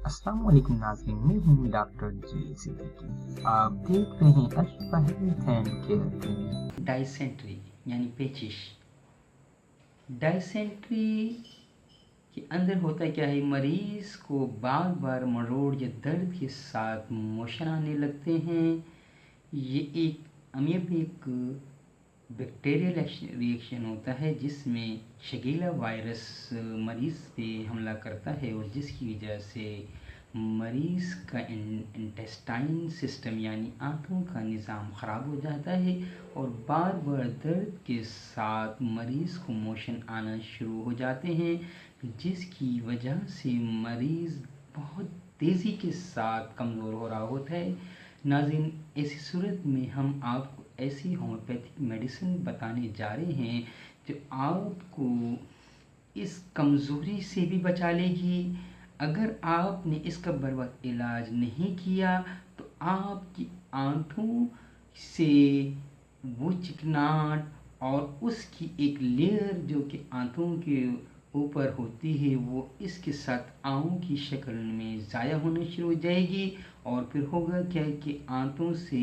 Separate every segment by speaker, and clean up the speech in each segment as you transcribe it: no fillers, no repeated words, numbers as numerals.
Speaker 1: अस्सलाम वालेकुम नाज़रीन, मैं हूँ डॉक्टर जे सिद्दीकी। आप देख रहे हैं Ashfa health and care clinic.
Speaker 2: Dysentery यानी पेचिश। डायसेंट्री के अंदर होता क्या है, मरीज को बार बार मरोड़ या दर्द के साथ मोशन आने लगते हैं। ये एक अमीबिक बैक्टीरियल रिएक्शन होता है जिसमें शगीला वायरस मरीज़ पे हमला करता है और जिसकी वजह से मरीज़ का इंटेस्टाइन सिस्टम यानी आंतों का निज़ाम ख़राब हो जाता है और बार बार दर्द के साथ मरीज़ को मोशन आना शुरू हो जाते हैं, जिसकी वजह से मरीज़ बहुत तेज़ी के साथ कमज़ोर हो रहा होता है। नाज़रीन, ऐसी सूरत में हम आपको ऐसी होम्योपैथिक मेडिसिन बताने जा रहे हैं जो आपको इस कमज़ोरी से भी बचा लेगी। अगर आपने इसका बराबर इलाज नहीं किया तो आपकी आंतों से वो चिकनाहट और उसकी एक लेयर जो कि आंतों के ऊपर होती है वो इसके साथ आंतों की शक्ल में ज़ाया होना शुरू हो जाएगी और फिर होगा क्या कि आंतों से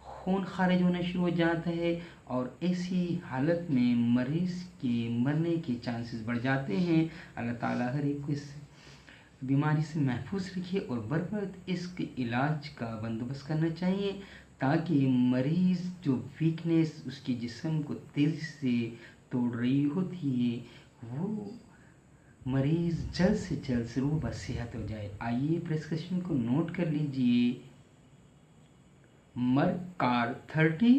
Speaker 2: खून खारिज होना शुरू हो जाता है और ऐसी हालत में मरीज़ के मरने के चांसेस बढ़ जाते हैं। अल्लाह ताला हर एक को इस बीमारी से महफूज रखिए और बर वक्त इसके इलाज का बंदोबस्त करना चाहिए ताकि मरीज़ जो वीकनेस उसके जिस्म को तेज़ी से तोड़ रही होती है वो मरीज़ जल्द से जल्द से वो बसेहत हो जाए। आइए प्रिस्क्रिप्शन को नोट कर लीजिए। मरकार 30,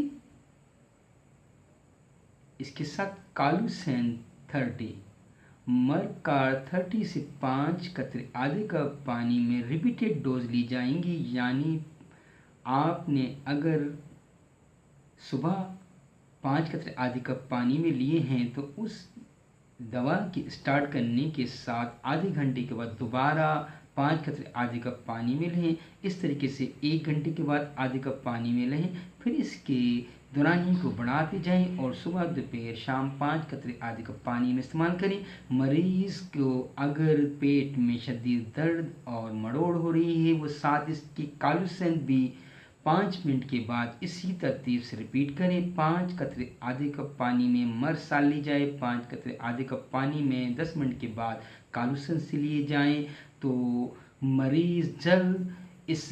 Speaker 2: इसके साथ कालूसेन 30। मरकार 30 से 5 कतरे आधे कप पानी में रिपीटेड डोज ली जाएंगी, यानी आपने अगर सुबह 5 कतरे आधे कप पानी में लिए हैं तो उस दवा की स्टार्ट करने के साथ आधे घंटे के बाद दोबारा 5 कतरे आधे कप पानी में लें। इस तरीके से 1 घंटे के बाद आधे कप पानी में लें, फिर इसके दौरानी को बढ़ाते जाएं और सुबह दोपहर शाम 5 कतरे आधे कप पानी में इस्तेमाल करें। मरीज़ को अगर पेट में शदीद दर्द और मरोड़ हो रही है वो साथ इसकी कालूसेन भी 5 मिनट के बाद इसी तरतीब से रिपीट करें। 5 कतरे आधे कप पानी में मरसाल ली जाए, 5 कतरे आधे कप पानी में 10 मिनट के बाद कालूसेन से लिए जाएं तो मरीज़ जल्द इस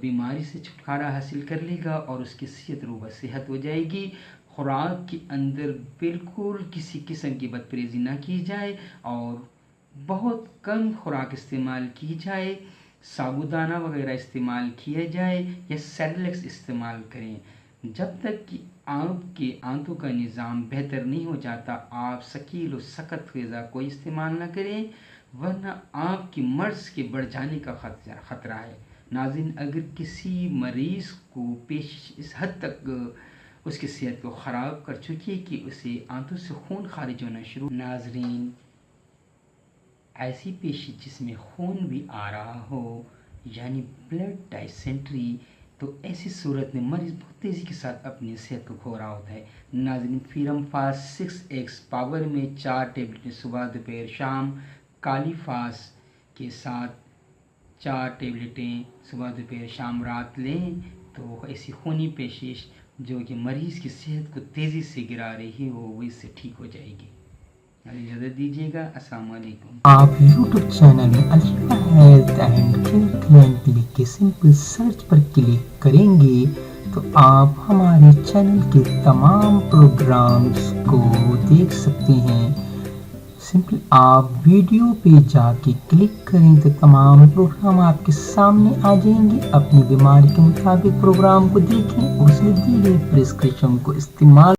Speaker 2: बीमारी से छुटकारा हासिल कर लेगा और उसकी सेहत रूबा सेहत हो जाएगी। खुराक के अंदर बिल्कुल किसी किस्म की बदपरहेज़ी ना की जाए और बहुत कम खुराक इस्तेमाल की जाए। साबुदाना वगैरह इस्तेमाल किया जाए या सेरेलैक्स इस्तेमाल करें। जब तक कि आपके आंतों का निज़ाम बेहतर नहीं हो जाता आप शकील और सख्त ग़िज़ा कोई इस्तेमाल ना करें, वरना आपकी मर्ज़ के बढ़ जाने का ख़तरा है। नाज़रीन, अगर किसी मरीज़ को पेश इस हद तक उसकी सेहत को ख़राब कर चुकी है कि उसे आंतों से खून खारिज होना शुरू, नाज़रीन ऐसी पेशी जिसमें खून भी आ रहा हो यानी ब्लड डायसेंट्री, तो ऐसी सूरत में मरीज़ बहुत तेज़ी के साथ अपनी सेहत को खो रहा होता है। नाज़रीन, फीरम फास 6x पावर में 4 टेबलेटें सुबह दोपहर शाम, काली फास के साथ 4 टेबलेटें सुबह दोपहर शाम रात लें तो ऐसी खूनी पेशिश जो कि मरीज़ की सेहत को तेज़ी से गिरा रही हो वो इससे ठीक हो जाएगी। इजाज़त दीजिएगा। अस्सलाम वालेकुम।
Speaker 1: आप यूट्यूब चैनल में Ashfa health and care clinic लिख के सिंपल सर्च पर क्लिक करेंगे तो आप हमारे चैनल के तमाम प्रोग्राम्स को देख सकते हैं। सिंपल आप वीडियो पे जाके क्लिक करें तो तमाम प्रोग्राम आपके सामने आ जाएंगे। अपनी बीमारी के मुताबिक प्रोग्राम को देखें, उसमें दी गई प्रिस्क्रिप्शन को इस्तेमाल